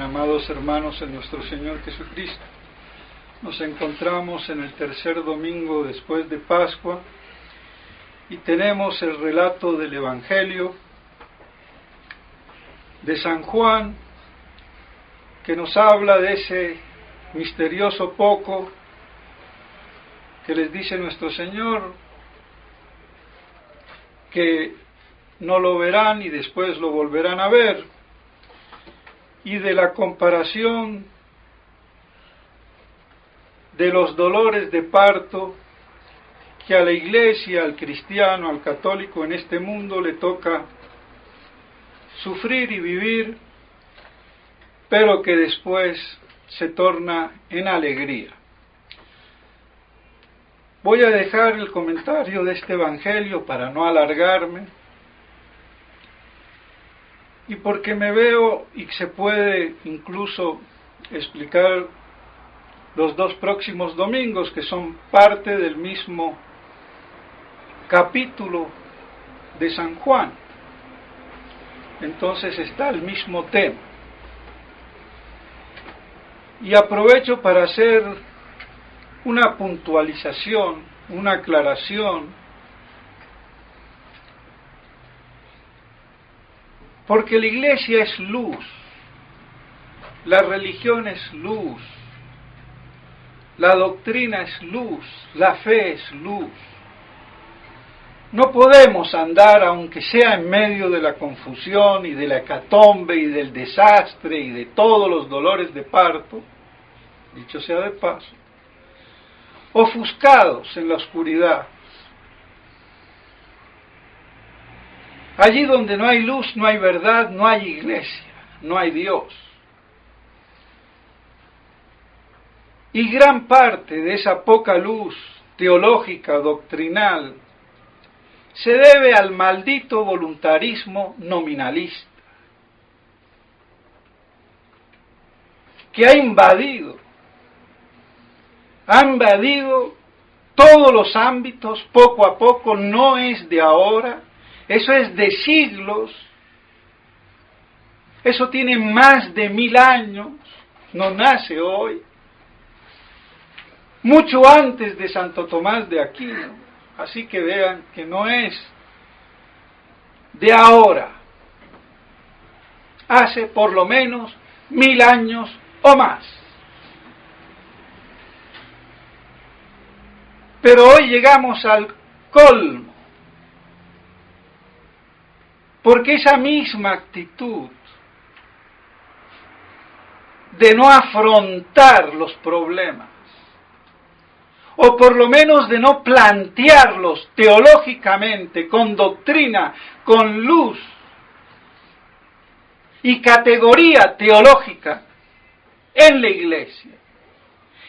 amados hermanos en nuestro Señor Jesucristo. Nos encontramos en el tercer domingo después de Pascua y tenemos el relato del Evangelio de San Juan, que nos habla de ese misterioso poco que les dice nuestro Señor, que no lo verán y después lo volverán a ver, y de la comparación de los dolores de parto que a la iglesia, al cristiano, al católico en este mundo le toca sufrir y vivir, pero que después se torna en alegría. Voy a dejar el comentario de este Evangelio para no alargarme, y porque me veo y se puede incluso explicar los dos próximos domingos, que son parte del mismo capítulo de San Juan. Entonces está el mismo tema. Y aprovecho para hacer una puntualización, una aclaración, porque la iglesia es luz, la religión es luz, la doctrina es luz, la fe es luz. No podemos andar, aunque sea en medio de la confusión y de la hecatombe y del desastre y de todos los dolores de parto, dicho sea de paso, ofuscados en la oscuridad. Allí donde no hay luz, no hay verdad, no hay iglesia, no hay Dios. Y gran parte de esa poca luz teológica, doctrinal, se debe al maldito voluntarismo nominalista, que ha invadido todos los ámbitos poco a poco, no es de ahora, eso es de siglos, eso tiene más de 1000 años, no nace hoy, mucho antes de Santo Tomás de Aquino, así que vean que no es de ahora, hace por lo menos 1000 años o más. Pero hoy llegamos al colmo, porque esa misma actitud de no afrontar los problemas, o por lo menos de no plantearlos teológicamente, con doctrina, con luz y categoría teológica en la iglesia,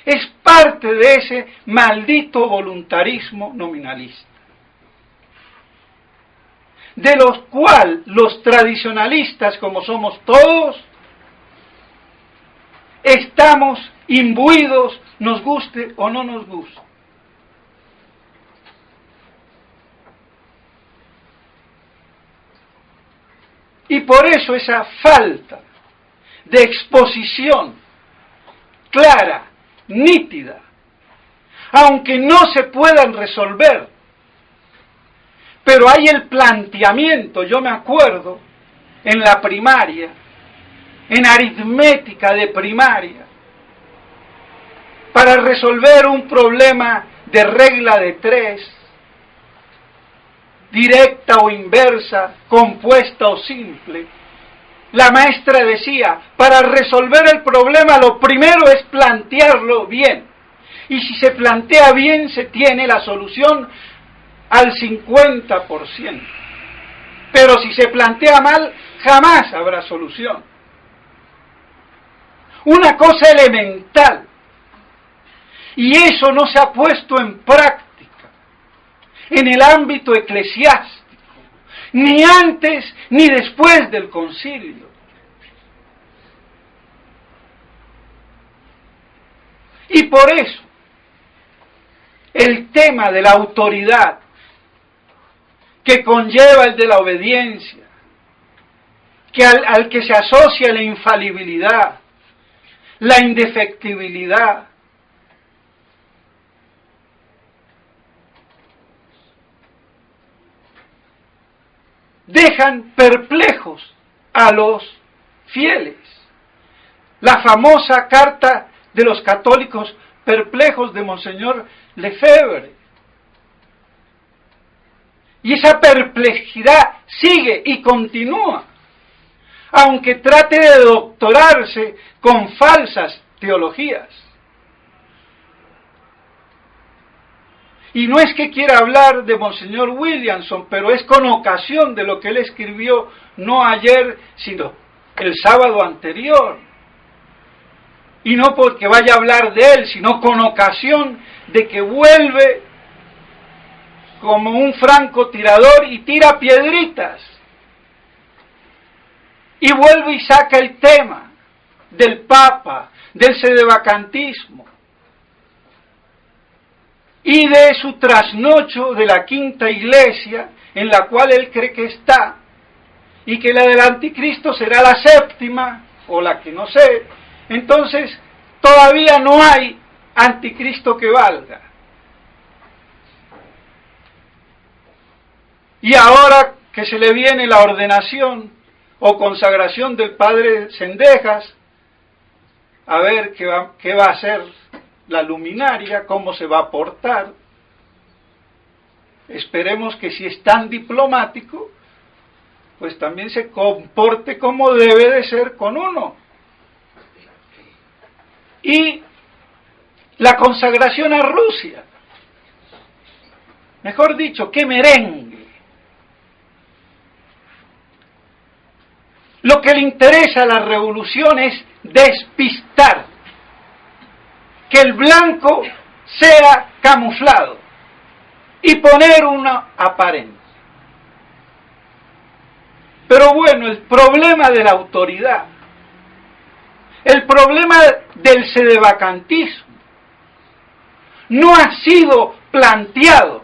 es parte de ese maldito voluntarismo nominalista, de los cuales los tradicionalistas, como somos todos, estamos imbuidos, nos guste o no nos guste. Y por eso esa falta de exposición clara, nítida, aunque no se puedan resolver, pero hay el planteamiento. Yo me acuerdo en la primaria, en aritmética de primaria, para resolver un problema de regla de 3, directa o inversa, compuesta o simple, la maestra decía, para resolver el problema lo primero es plantearlo bien, y si se plantea bien se tiene la solución al 50%, pero si se plantea mal jamás habrá solución. Una cosa elemental, y eso no se ha puesto en práctica en el ámbito eclesiástico, ni antes ni después del concilio. Y por eso, el tema de la autoridad, que conlleva el de la obediencia, que al que se asocia la infalibilidad, la indefectibilidad. Dejan perplejos a los fieles. La famosa carta de los católicos perplejos de Monseñor Lefebvre. Y esa perplejidad sigue y continúa, aunque trate de doctorarse con falsas teologías. Y no es que quiera hablar de Monseñor Williamson, pero es con ocasión de lo que él escribió, no ayer, sino el sábado anterior. Y no porque vaya a hablar de él, sino con ocasión de que vuelve como un francotirador y tira piedritas. Y vuelve y saca el tema del Papa, del sedevacantismo y de su trasnocho de la quinta iglesia en la cual él cree que está, y que la del anticristo será la séptima, o la que no sé. Entonces, todavía no hay anticristo que valga. Y ahora que se le viene la ordenación o consagración del padre Cendejas, a ver qué va a hacer la luminaria, cómo se va a portar. Esperemos que si es tan diplomático, pues también se comporte como debe de ser con uno. Y la consagración a Rusia, mejor dicho, qué merengue. Lo que le interesa a la revolución es despistar, que el blanco sea camuflado y poner una apariencia. Pero bueno, el problema de la autoridad, el problema del sedevacantismo, no ha sido planteado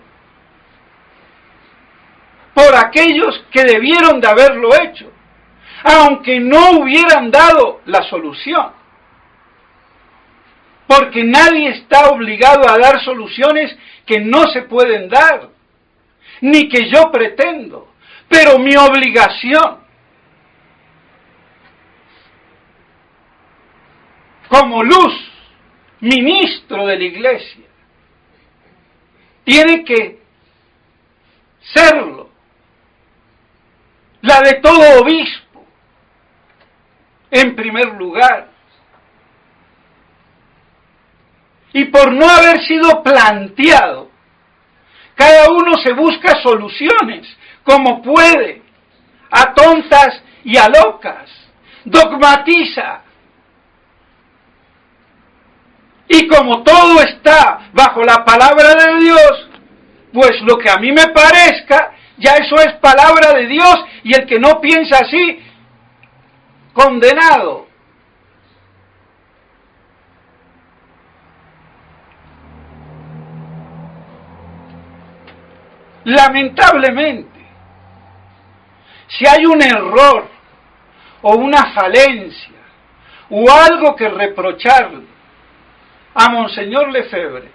por aquellos que debieron de haberlo hecho, aunque no hubieran dado la solución. Porque nadie está obligado a dar soluciones que no se pueden dar, ni que yo pretendo. Pero mi obligación, como luz, ministro de la Iglesia, tiene que serlo, la de todo obispo, en primer lugar. Y por no haber sido planteado, cada uno se busca soluciones como puede, a tontas y a locas, dogmatiza. Y como todo está bajo la palabra de Dios, pues lo que a mí me parezca, ya eso es palabra de Dios, y el que no piensa así, condenado. Lamentablemente, si hay un error o una falencia o algo que reprocharle a Monseñor Lefebvre,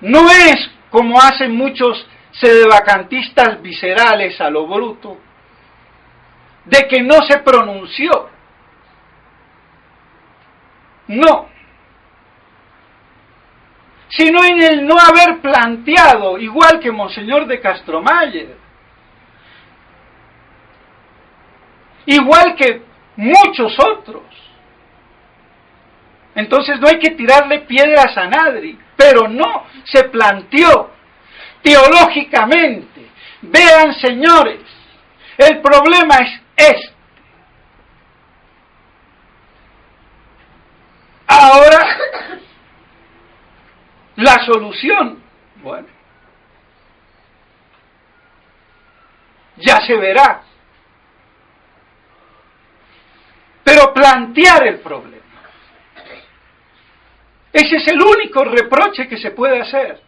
no es como hacen muchos sedevacantistas viscerales a lo bruto, de que no se pronunció. No. Sino en el no haber planteado, igual que Monseñor de Castromaller, igual que muchos otros. Entonces no hay que tirarle piedras a nadie, pero no, se planteó teológicamente. Vean, señores, el problema es este. Ahora, la solución, bueno, ya se verá. Pero plantear el problema, ese es el único reproche que se puede hacer.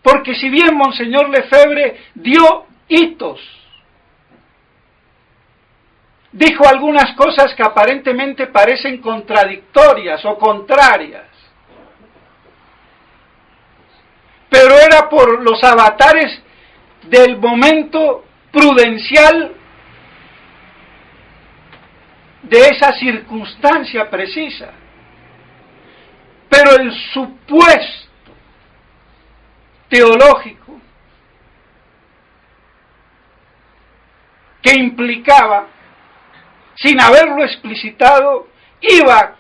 Porque si bien Monseñor Lefebvre dio hitos, dijo algunas cosas que aparentemente parecen contradictorias o contrarias, pero era por los avatares del momento prudencial de esa circunstancia precisa. Pero el supuesto teológico que implicaba, sin haberlo explicitado, iba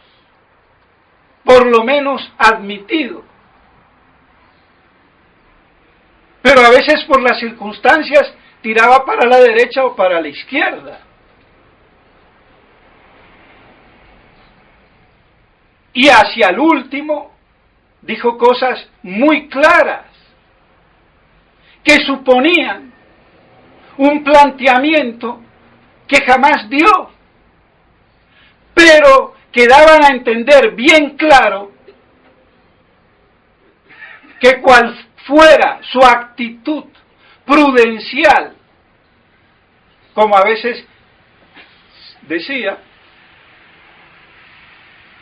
por lo menos admitido. Pero a veces por las circunstancias tiraba para la derecha o para la izquierda. Y hacia el último dijo cosas muy claras que suponían un planteamiento que jamás dio, pero que daban a entender bien claro que cual fuera su actitud prudencial, como a veces decía,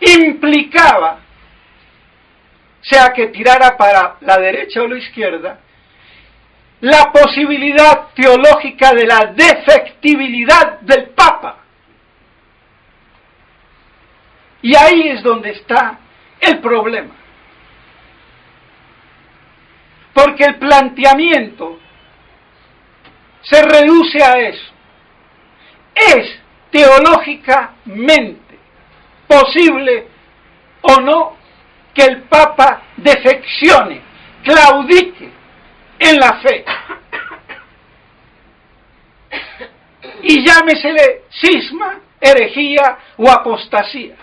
implicaba, sea que tirara para la derecha o la izquierda, la posibilidad teológica de la defectibilidad del Papa. Y ahí es donde está el problema. Porque el planteamiento se reduce a eso. ¿Es teológicamente posible o no que el Papa defeccione, claudique en la fe? Y llámesele cisma, herejía o apostasía.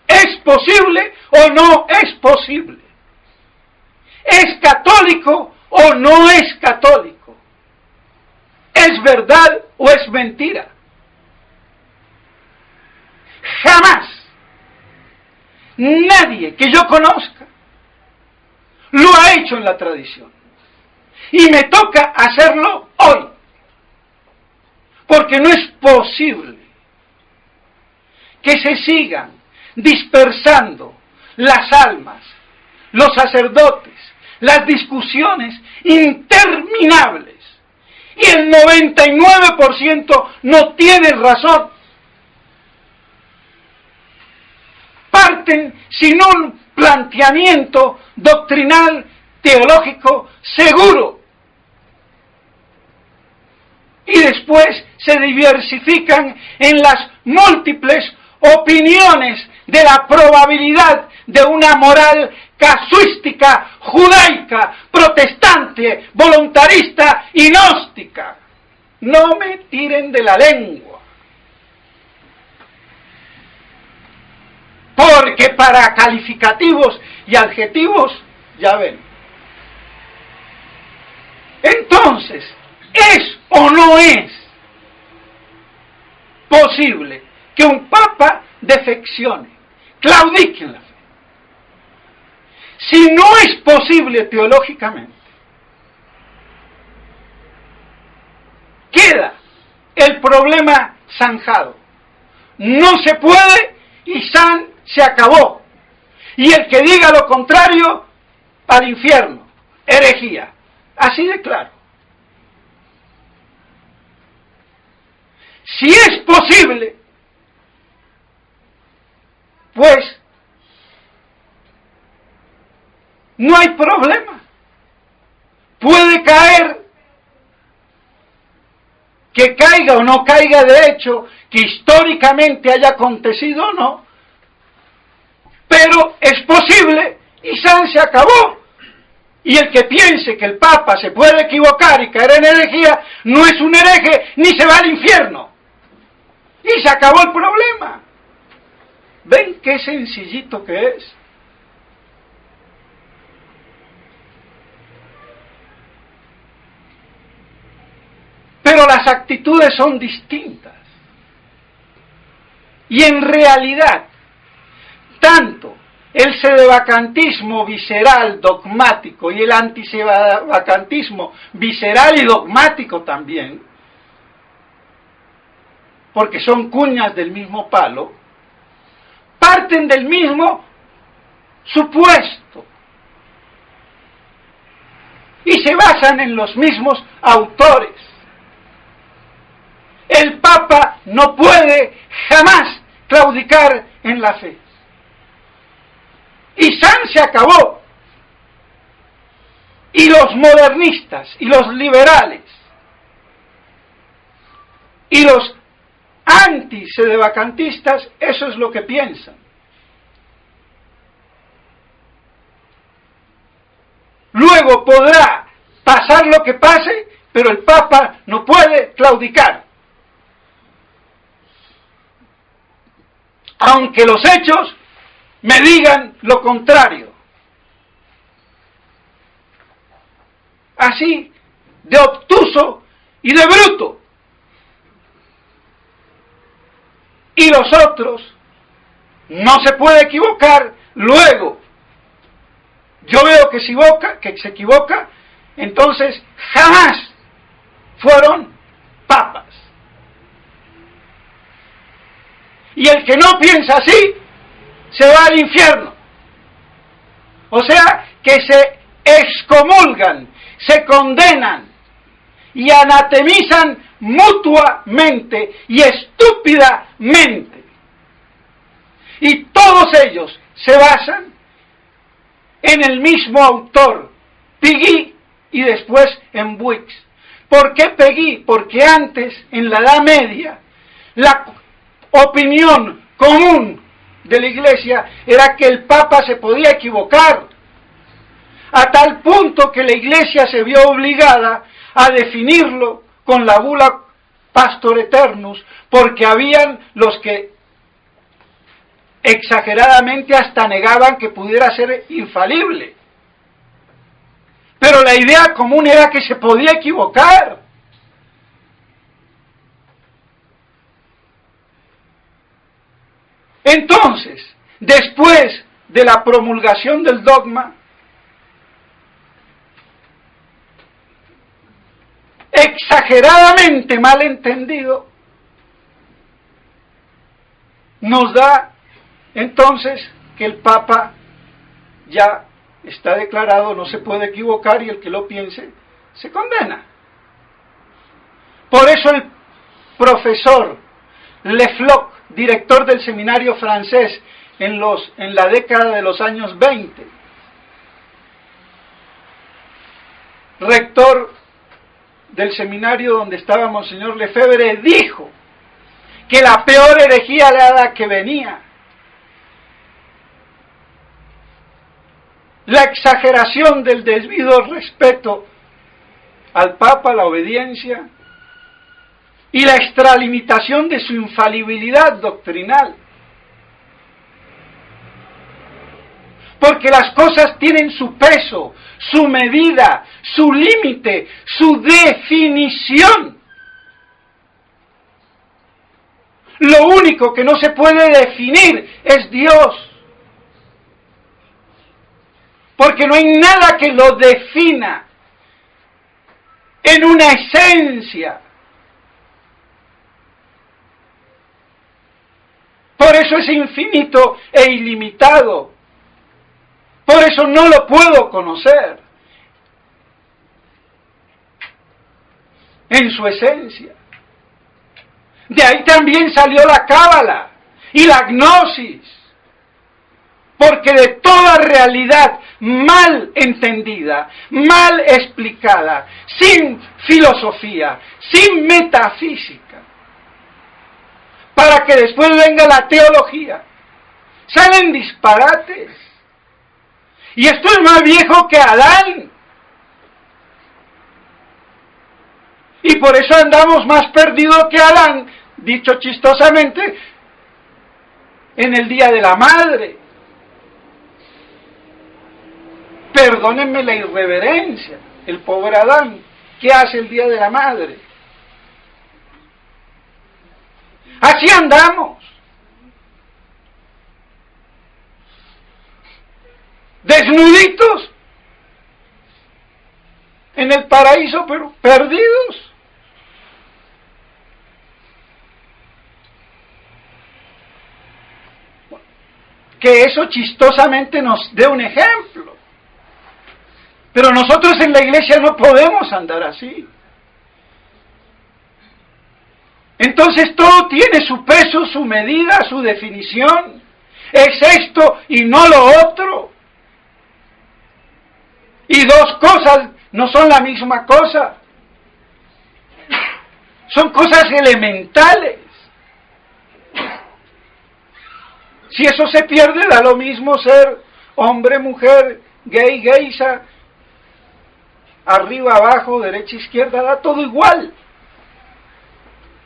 ¿Es posible o no es posible? ¿Es católico o no es católico? ¿Es verdad o es mentira? Jamás nadie que yo conozca lo ha hecho en la tradición. Y me toca hacerlo hoy. Porque no es posible que se sigan dispersando las almas, los sacerdotes, las discusiones interminables. Y el 99% no tiene razón. Parten sin un planteamiento doctrinal, teológico, seguro. Y después se diversifican en las múltiples opiniones de la probabilidad de una moral casuística, judaica, protestante, voluntarista y gnóstica. No me tiren de la lengua. Porque para calificativos y adjetivos, ya ven. Entonces, ¿es o no es posible que un papa defeccione, claudique en la fe? Si no es posible teológicamente, queda el problema zanjado. No se puede y se acabó. Y el que diga lo contrario, al infierno, herejía. Así de claro. Si es posible, pues no hay problema. Puede caer, que caiga o no caiga de hecho, que históricamente haya acontecido o no, pero es posible y se acabó. Y el que piense que el Papa se puede equivocar y caer en herejía, no es un hereje ni se va al infierno. Y se acabó el problema. ¿Ven qué sencillito que es? Pero las actitudes son distintas. Y en realidad, tanto el sedevacantismo visceral dogmático y el antisedevacantismo visceral y dogmático también, porque son cuñas del mismo palo, parten del mismo supuesto y se basan en los mismos autores. El Papa no puede jamás claudicar en la fe. Y San se acabó. Y los modernistas, y los liberales, y los anti-sedevacantistas, eso es lo que piensan. Luego podrá pasar lo que pase, pero el Papa no puede claudicar. Aunque los hechos me digan lo contrario. Así de obtuso y de bruto. Y los otros no se puede equivocar. Luego yo veo que se equivoca, entonces jamás fueron papas. Y el que no piensa así se va al infierno. O sea que se excomulgan, se condenan y anatemizan mutuamente y estúpidamente. Y todos ellos se basan en el mismo autor, Peggy, y después en Buix. ¿Por qué Peggy? Porque antes, en la Edad Media, la opinión común de la Iglesia era que el Papa se podía equivocar, a tal punto que la Iglesia se vio obligada a definirlo con la bula Pastor Eternus, porque habían los que exageradamente hasta negaban que pudiera ser infalible. Pero la idea común era que se podía equivocar. Entonces, después de la promulgación del dogma, exageradamente mal entendido, nos da entonces que el Papa ya está declarado, no se puede equivocar, y el que lo piense se condena. Por eso el profesor Le Floch, director del seminario francés en la década de los años 20, rector del seminario donde estaba Monseñor Lefebvre, dijo que la peor herejía era la que venía. La exageración del debido respeto al Papa, la obediencia, y la extralimitación de su infalibilidad doctrinal. Porque las cosas tienen su peso, su medida, su límite, su definición. Lo único que no se puede definir es Dios. Porque no hay nada que lo defina en una esencia. Por eso es infinito e ilimitado. Por eso no lo puedo conocer en su esencia. De ahí también salió la cábala y la gnosis. Porque de toda realidad mal entendida, mal explicada, sin filosofía, sin metafísica, para que después venga la teología, salen disparates. Y esto es más viejo que Adán. Y por eso andamos más perdidos que Adán, dicho chistosamente, en el Día de la Madre. Perdónenme la irreverencia, el pobre Adán, ¿qué hace el Día de la Madre? Así andamos. Desnuditos en el paraíso, pero perdidos. que eso chistosamente nos dé un ejemplo. Pero nosotros en la iglesia no podemos andar así. Entonces todo tiene su peso, su medida, su definición. Es esto y no lo otro. Y dos cosas no son la misma cosa. Son cosas elementales. Si eso se pierde, da lo mismo ser hombre, mujer, gay, geisha, arriba, abajo, derecha, izquierda, da todo igual.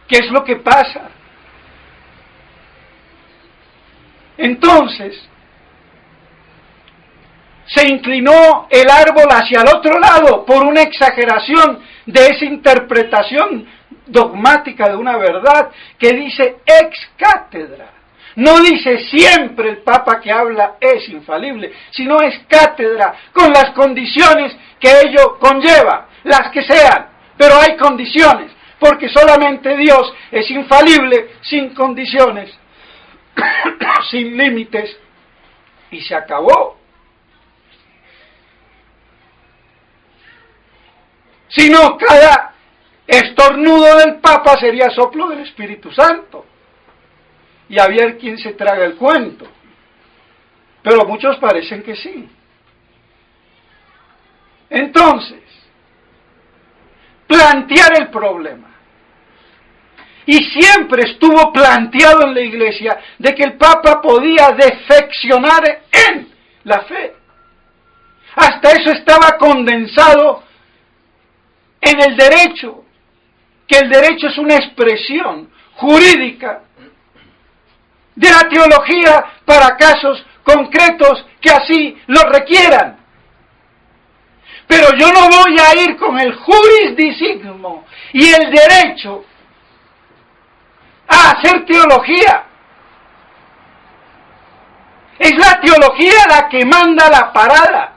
¿Qué es lo que pasa? Entonces, se inclinó el árbol hacia el otro lado por una exageración de esa interpretación dogmática de una verdad que dice ex cátedra. No dice siempre el Papa que habla es infalible, sino es cátedra, con las condiciones que ello conlleva, las que sean, pero hay condiciones, porque solamente Dios es infalible, sin condiciones, sin límites, y se acabó. Si no, cada estornudo del Papa sería soplo del Espíritu Santo. Y a ver quién se traga el cuento. Pero muchos parecen que sí. Entonces, plantear el problema. Y siempre estuvo planteado en la Iglesia de que el Papa podía defeccionar en la fe. Hasta eso estaba condensado en el derecho, que el derecho es una expresión jurídica de la teología para casos concretos que así lo requieran. Pero yo no voy a ir con el jurisdictismo y el derecho a hacer teología. Es la teología la que manda la parada.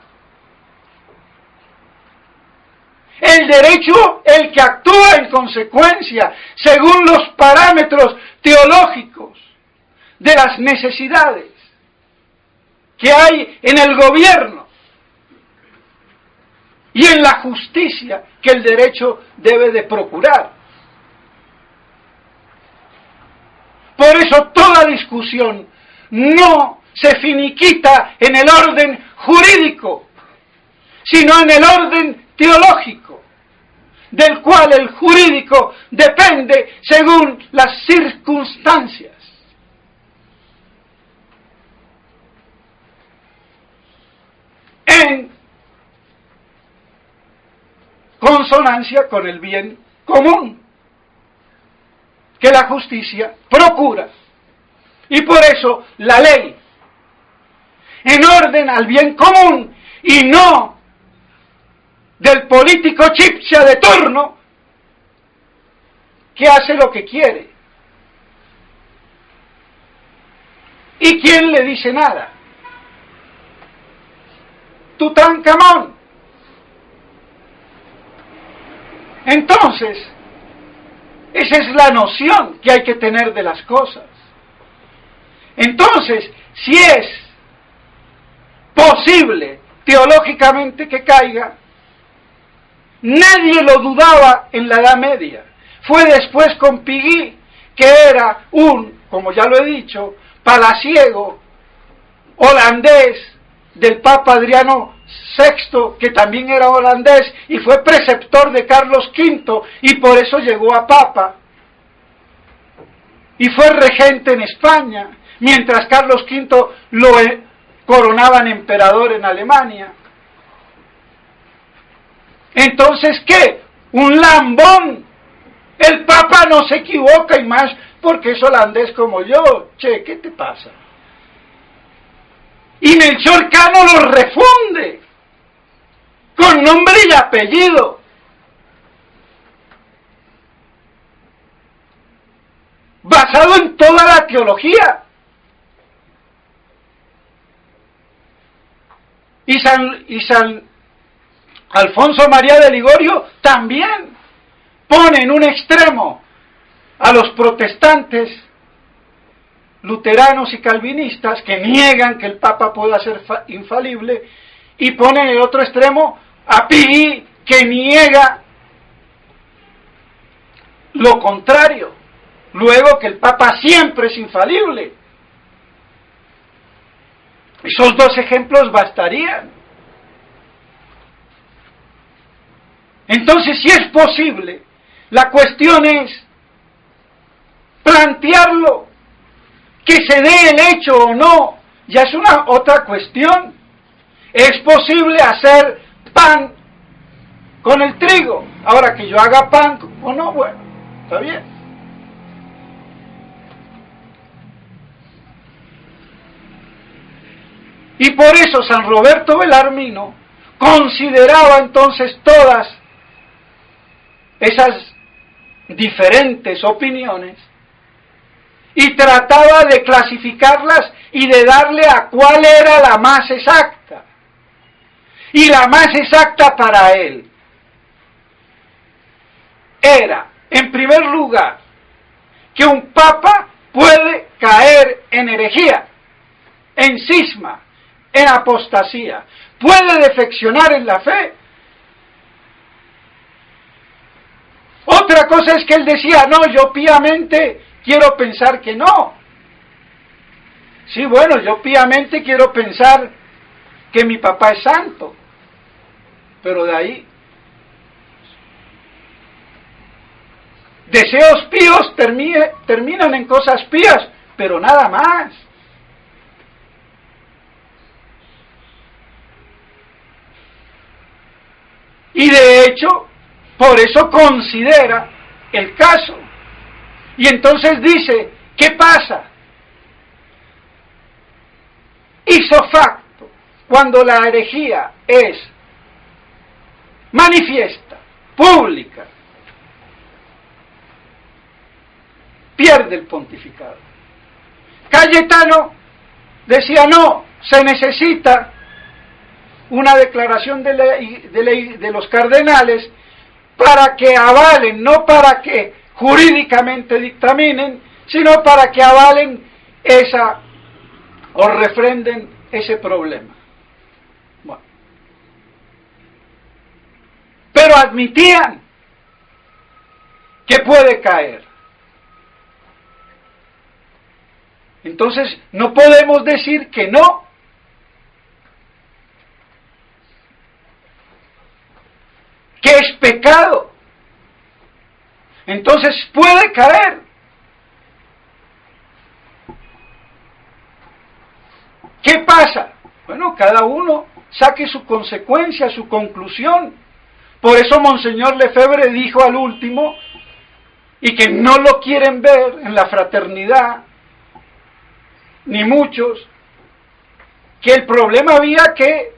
El derecho el que actúa en consecuencia, según los parámetros teológicos de las necesidades que hay en el gobierno y en la justicia que el derecho debe de procurar. Por eso toda discusión no se finiquita en el orden jurídico, sino en el orden teológico, del cual el jurídico depende según las circunstancias. En consonancia con el bien común que la justicia procura. Y por eso la ley, en orden al bien común y no del político chipcha de turno que hace lo que quiere. ¿Y quién le dice nada? Tutankamón. Entonces, esa es la noción que hay que tener de las cosas. Entonces, si es posible teológicamente que caiga, nadie lo dudaba en la Edad Media. Fue después con Piguí, que era un, como ya lo he dicho, palaciego holandés del Papa Adriano VI, que también era holandés y fue preceptor de Carlos V y por eso llegó a Papa y fue regente en España, mientras Carlos V lo coronaban emperador en Alemania. Entonces, ¿qué? Un lambón. El Papa no se equivoca y más porque es holandés como yo. Che, ¿qué te pasa? Y Melchor Cano lo refunde con nombre y apellido. Basado en toda la teología. Y San Alfonso María de Ligorio también pone en un extremo a los protestantes luteranos y calvinistas que niegan que el Papa pueda ser infalible, y ponen en el otro extremo a Pío, que niega lo contrario, luego que el Papa siempre es infalible. Esos dos ejemplos bastarían. Entonces, si es posible, la cuestión es plantearlo. Que se dé el hecho o no, ya es una otra cuestión. Es posible hacer pan con el trigo. Ahora, que yo haga pan o no, bueno, está bien. Y por eso San Roberto Belarmino consideraba entonces todas esas diferentes opiniones y trataba de clasificarlas y de darle a cuál era la más exacta. Y la más exacta para él era, en primer lugar, que un papa puede caer en herejía, en cisma, en apostasía, puede defeccionar en la fe. Otra cosa es que él decía, no, yo piamente quiero pensar que no. Sí, bueno, yo piamente quiero pensar que mi papá es santo, pero de ahí deseos píos terminan en cosas pías, pero nada más. Y de hecho, por eso considera el caso. Y entonces dice, ¿qué pasa? Ipso facto, cuando la herejía es manifiesta, pública, pierde el pontificado. Cayetano decía, no, se necesita una declaración de los cardenales para que avalen, no para que jurídicamente dictaminen, sino para que avalen esa o refrenden ese problema. Bueno. Pero admitían que puede caer. Entonces no podemos decir que no. Que es pecado. Entonces puede caer. ¿Qué pasa? Bueno, cada uno saque su consecuencia, su conclusión. Por eso Monseñor Lefebvre dijo al último, y que no lo quieren ver en la fraternidad, ni muchos, que el problema había que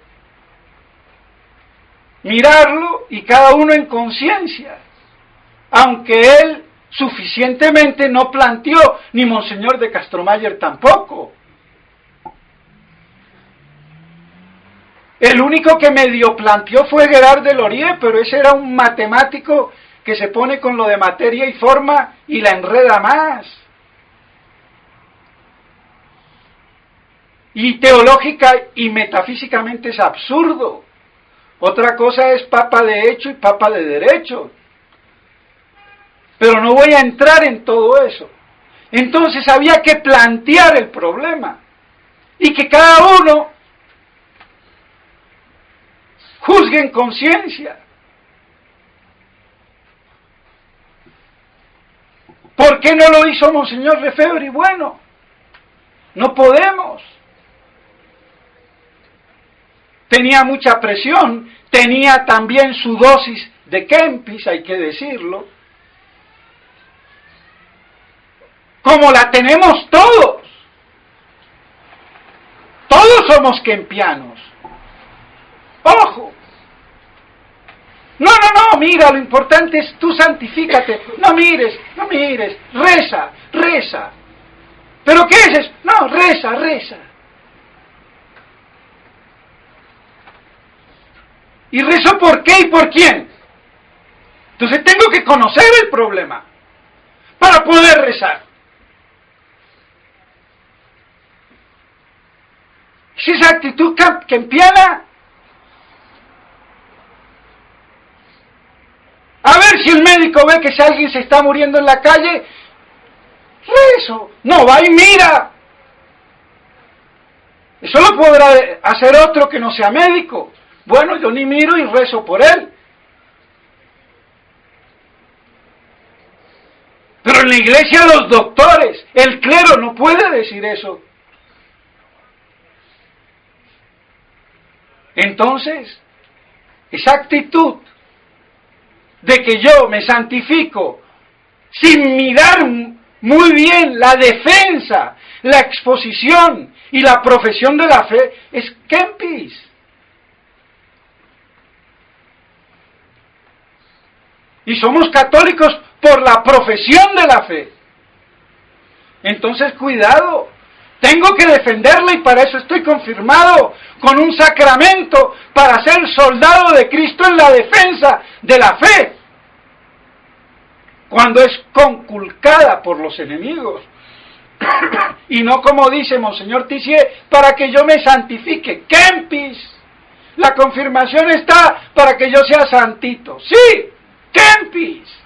mirarlo y cada uno en conciencia, aunque él suficientemente no planteó, ni Monseñor de Castromayer tampoco. El único que medio planteó fue Gerard de Laurier, pero ese era un matemático que se pone con lo de materia y forma y la enreda más. Y teológica y metafísicamente es absurdo. Otra cosa es papa de hecho y papa de derecho. Pero no voy a entrar en todo eso. Entonces había que plantear el problema. Y que cada uno juzgue en conciencia. ¿Por qué no lo hizo Monseñor Lefebvre? Bueno, no podemos. Tenía mucha presión, tenía también su dosis de Kempis, hay que decirlo, como la tenemos todos. Todos somos kempianos. ¡Ojo! No, mira, lo importante es tú santifícate. No mires, reza. ¿Pero qué es eso? No, reza. ¿Y rezo por qué y por quién? Entonces tengo que conocer el problema para poder rezar. ¿Es esa actitud kempiana? A ver si el médico ve que si alguien se está muriendo en la calle, rezo. No, va y mira. Eso lo podrá hacer otro que no sea médico. Bueno, yo ni miro y rezo por él. Pero en la iglesia los doctores, el clero no puede decir eso. Entonces, esa actitud de que yo me santifico sin mirar muy bien la defensa, la exposición y la profesión de la fe, es kempis. Y somos católicos por la profesión de la fe. Entonces, cuidado. Tengo que defenderla y para eso estoy confirmado con un sacramento para ser soldado de Cristo en la defensa de la fe. Cuando es conculcada por los enemigos. Y no como dice Monseñor Tissier, para que yo me santifique. Kempis. La confirmación está para que yo sea santito. Sí, kempis.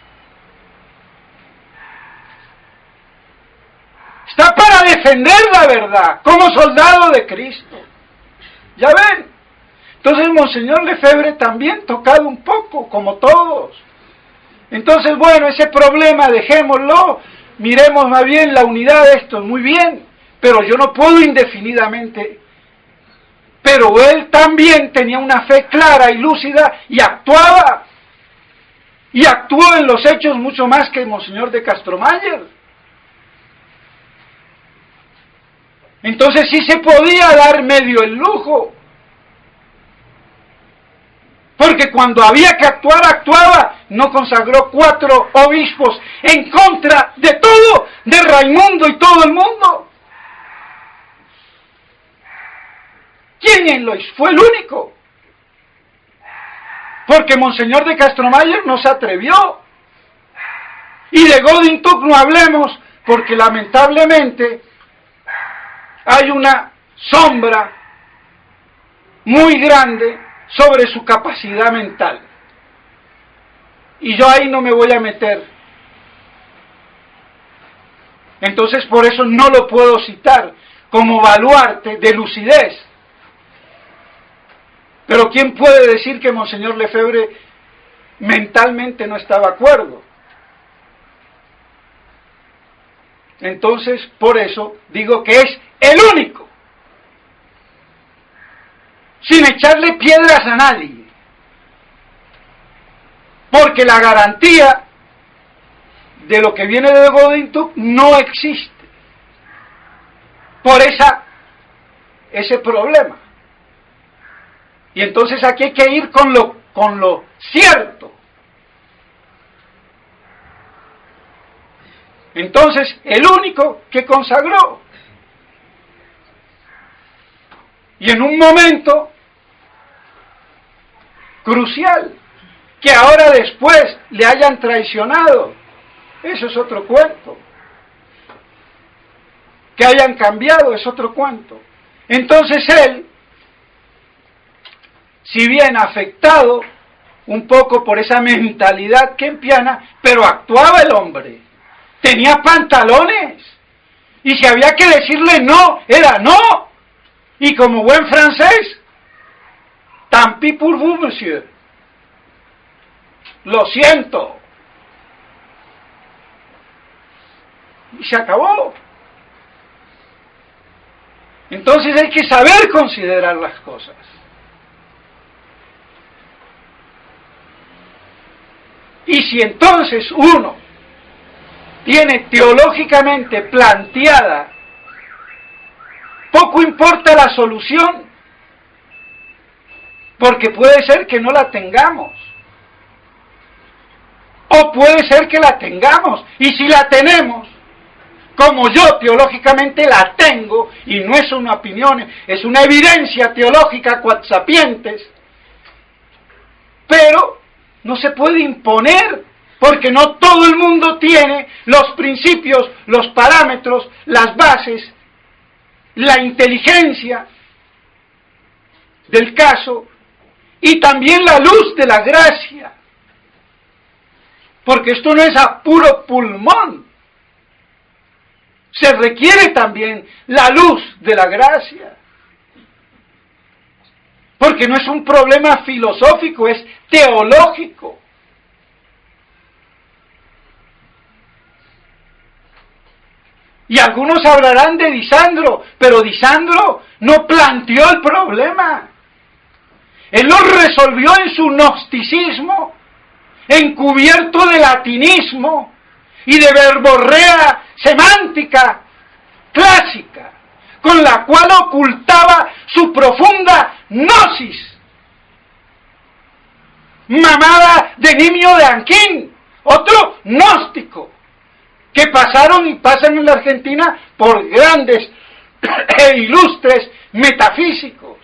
Está para defender la verdad, como soldado de Cristo. ¿Ya ven? Entonces Monseñor Lefebvre también tocado un poco, como todos. Entonces, bueno, ese problema dejémoslo, miremos más bien la unidad de estos, muy bien, pero yo no puedo indefinidamente. Pero él también tenía una fe clara y lúcida y actuaba. Y actuó en los hechos mucho más que Monseñor de Castromayer. Entonces sí se podía dar medio el lujo. Porque cuando había que actuar, actuaba. No consagró 4 obispos en contra de todo, de Raimundo y todo el mundo. ¿Quién lo hizo? Fue el único. Porque Monseñor de Castromayer no se atrevió. Y de Godintuk no hablemos, porque lamentablemente hay una sombra muy grande sobre su capacidad mental. Y yo ahí no me voy a meter. Entonces por eso no lo puedo citar como baluarte de lucidez. Pero ¿quién puede decir que Monseñor Lefebvre mentalmente no estaba de acuerdo? Entonces, por eso digo que es el único, sin echarle piedras a nadie, porque la garantía de lo que viene de Godintuk no existe, por ese problema. Y entonces aquí hay que ir con lo cierto. Entonces, el único que consagró. Y en un momento crucial, que ahora después le hayan traicionado, eso es otro cuento. Que hayan cambiado es otro cuento. Entonces él, si bien afectado un poco por esa mentalidad kempiana, pero actuaba el hombre. Tenía pantalones. Y si había que decirle no, era no. Y como buen francés, tant pis pour vous, monsieur. Lo siento. Y se acabó. Entonces hay que saber considerar las cosas. Y si entonces uno tiene teológicamente planteada, poco importa la solución, porque puede ser que no la tengamos, o puede ser que la tengamos, y si la tenemos, como yo teológicamente la tengo, y no es una opinión, es una evidencia teológica quod sapientes, pero no se puede imponer, porque no todo el mundo tiene los principios, los parámetros, las bases, la inteligencia del caso y también la luz de la gracia. Porque esto no es a puro pulmón. Se requiere también la luz de la gracia. Porque no es un problema filosófico, es teológico. Y algunos hablarán de Disandro, pero Disandro no planteó el problema. Él lo resolvió en su gnosticismo, encubierto de latinismo y de verborrea semántica clásica, con la cual ocultaba su profunda gnosis, mamada de Nimio de Anquín, otro gnóstico, que pasaron y pasan en la Argentina por grandes e ilustres metafísicos.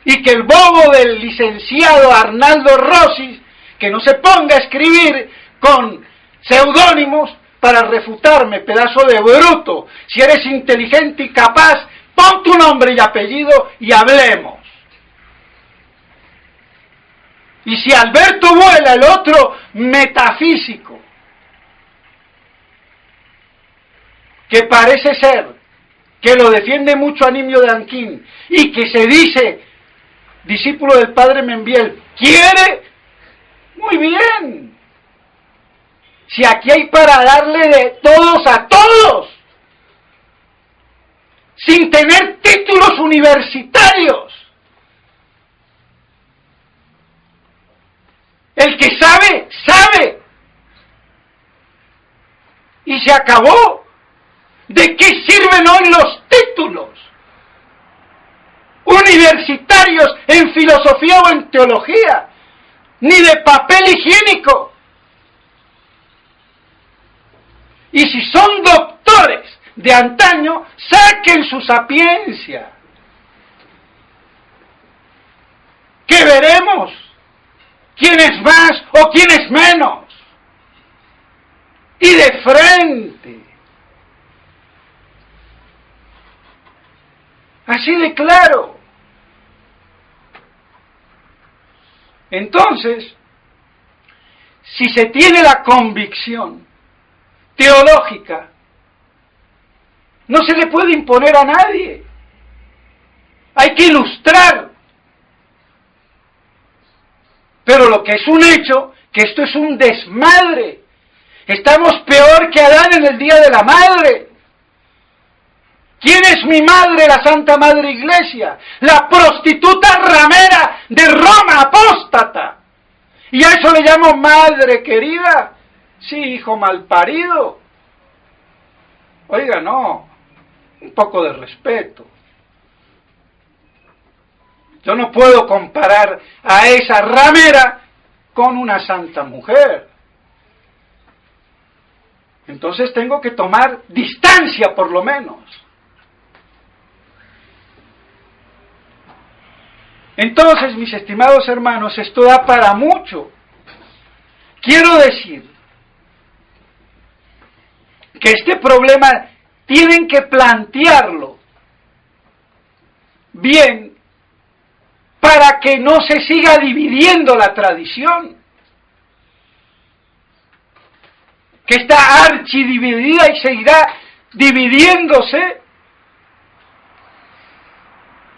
Y que el bobo del licenciado Arnaldo Rossi, que no se ponga a escribir con seudónimos para refutarme, pedazo de bruto. Si eres inteligente y capaz, pon tu nombre y apellido y hablemos. Y si Alberto Vuela, el otro metafísico, que parece ser que lo defiende mucho a Nimio de Anquín y que se dice discípulo del padre Membiel, quiere, muy bien. Si aquí hay para darle de todos a todos, sin tener títulos universitarios. El que sabe, sabe. Y se acabó. ¿De qué sirven hoy los títulos universitarios en filosofía o en teología? Ni de papel higiénico. Y si son doctores de antaño, saquen su sapiencia. Que veremos quién es más o quién es menos. Y de frente. Así de claro. Entonces, si se tiene la convicción teológica, no se le puede imponer a nadie. Hay que ilustrar. Pero lo que es un hecho, que esto es un desmadre. Estamos peor que Adán en el Día de la Madre. ¿Quién es mi madre, la Santa Madre Iglesia? La prostituta ramera de Roma, apóstata. ¿Y a eso le llamo madre querida? Sí, hijo malparido. Oiga, no, un poco de respeto. Yo no puedo comparar a esa ramera con una santa mujer. Entonces tengo que tomar distancia por lo menos. Entonces, mis estimados hermanos, esto da para mucho. Quiero decir que este problema tienen que plantearlo bien para que no se siga dividiendo la tradición, que está archidividida y seguirá dividiéndose,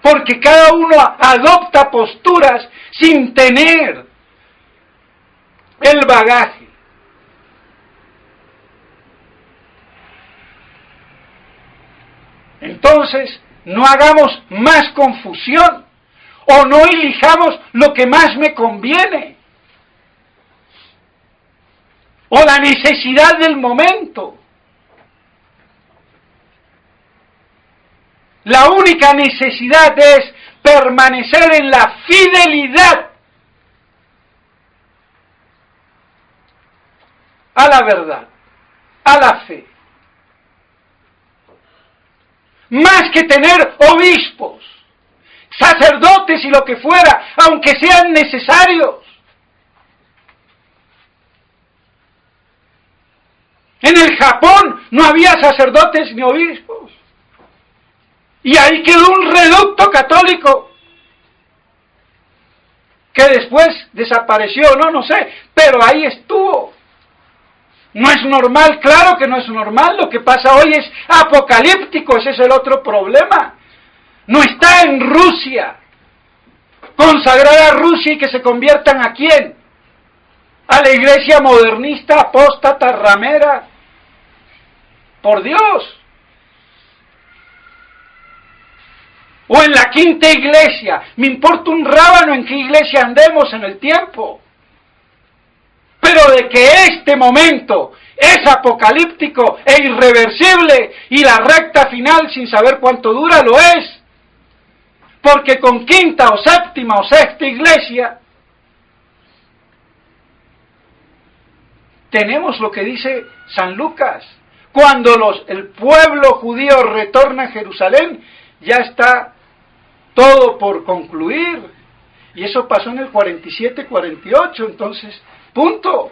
porque cada uno adopta posturas sin tener el bagaje. Entonces, no hagamos más confusión o no elijamos lo que más me conviene o la necesidad del momento. La única necesidad es permanecer en la fidelidad a la verdad, a la fe. Más que tener obispos, sacerdotes y lo que fuera, aunque sean necesarios. En el Japón no había sacerdotes ni obispos. Y ahí quedó un reducto católico que después desapareció, no sé, pero ahí estuvo. No es normal, claro que no es normal, lo que pasa hoy es apocalíptico, ese es el otro problema. No está en Rusia, consagrar a Rusia y que se conviertan ¿a quién? A la iglesia modernista, apóstata, ramera. Por Dios. O en la quinta iglesia, me importa un rábano en qué iglesia andemos en el tiempo. Pero de que este momento es apocalíptico e irreversible y la recta final sin saber cuánto dura lo es. Porque con quinta o séptima o sexta iglesia tenemos lo que dice San Lucas. Cuando el pueblo judío retorna a Jerusalén, ya está todo por concluir. Y eso pasó en el 47-48, entonces, punto.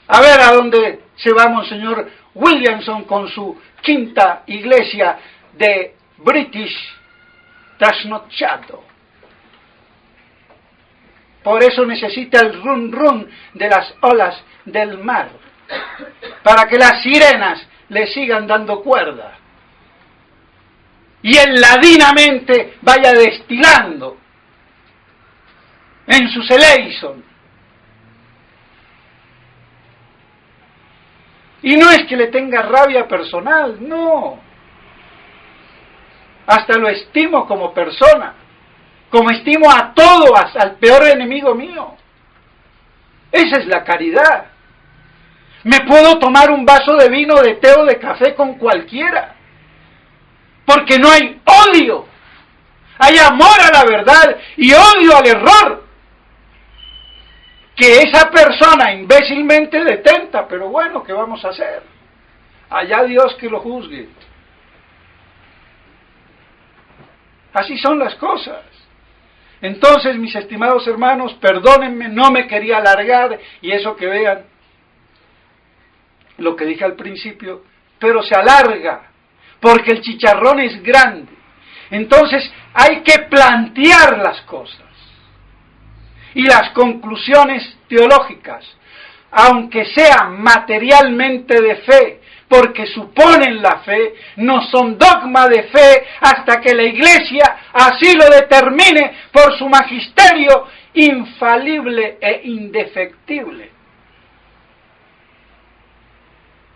A ver a dónde se va Monseñor Williamson con su quinta iglesia de British trasnochado. Por eso necesita el run run de las olas del mar, para que las sirenas le sigan dando cuerda. Y él ladinamente vaya destilando en su Eleison. Y no es que le tenga rabia personal, no. Hasta lo estimo como persona, como estimo a todo, hasta al peor enemigo mío. Esa es la caridad. Me puedo tomar un vaso de vino, de té o de café con cualquiera, porque no hay odio. Hay amor a la verdad y odio al error que esa persona imbécilmente detenta. Pero bueno, ¿qué vamos a hacer? Allá Dios que lo juzgue. Así son las cosas. Entonces, mis estimados hermanos, perdónenme, no me quería alargar, y eso que vean lo que dije al principio, pero se alarga, porque el chicharrón es grande. Entonces, hay que plantear las cosas. Y las conclusiones teológicas, aunque sean materialmente de fe, porque suponen la fe, no son dogma de fe hasta que la Iglesia así lo determine por su magisterio infalible e indefectible.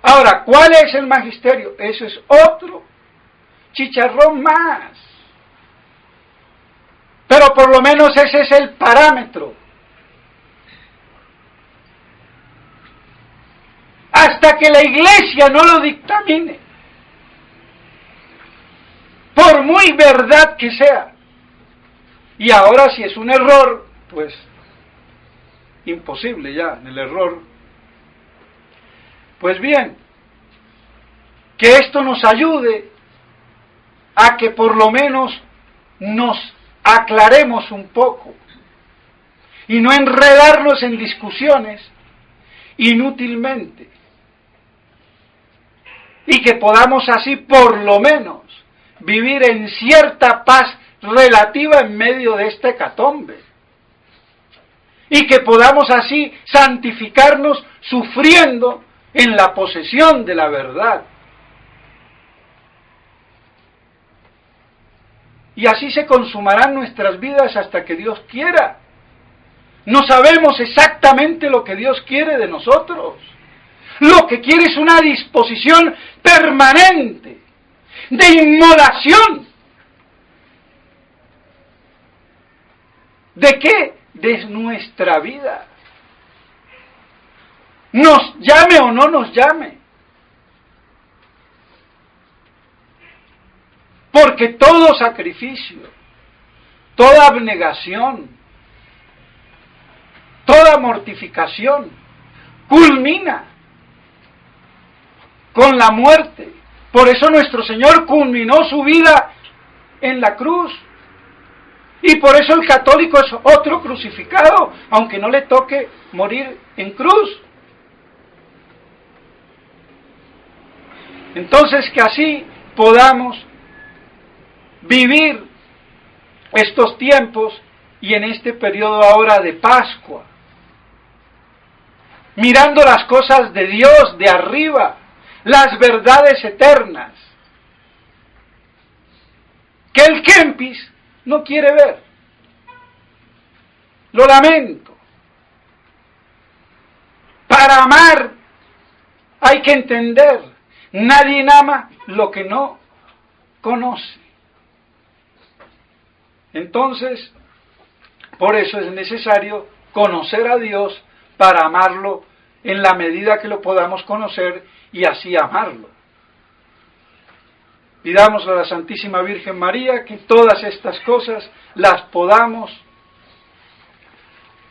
Ahora, ¿cuál es el magisterio? Eso es otro chicharrón más. Pero por lo menos ese es el parámetro. Hasta que la Iglesia no lo dictamine, por muy verdad que sea. Y ahora si es un error, pues imposible ya en el error. Pues bien, que esto nos ayude a que por lo menos nos aclaremos un poco y no enredarnos en discusiones inútilmente, y que podamos así por lo menos vivir en cierta paz relativa en medio de esta hecatombe, y que podamos así santificarnos sufriendo en la posesión de la verdad. Y así se consumarán nuestras vidas hasta que Dios quiera. No sabemos exactamente lo que Dios quiere de nosotros. Lo que quiere es una disposición permanente de inmolación. ¿De qué? De nuestra vida. Nos llame o no nos llame. Porque todo sacrificio, toda abnegación, toda mortificación culmina con la muerte. Por eso nuestro Señor culminó su vida en la cruz. Y por eso el católico es otro crucificado, aunque no le toque morir en cruz. Entonces, que así podamos vivir estos tiempos y en este periodo ahora de Pascua, mirando las cosas de Dios de arriba, las verdades eternas, que el Kempis no quiere ver. Lo lamento. Para amar hay que entender, nadie ama lo que no conoce. Entonces, por eso es necesario conocer a Dios para amarlo en la medida que lo podamos conocer y así amarlo. Pidamos a la Santísima Virgen María que todas estas cosas las podamos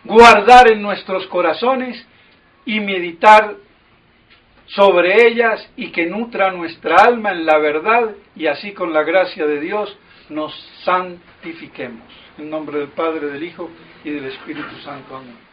guardar en nuestros corazones y meditar sobre ellas y que nutra nuestra alma en la verdad y así con la gracia de Dios nos santifiquemos. En nombre del Padre, del Hijo y del Espíritu Santo. Amén.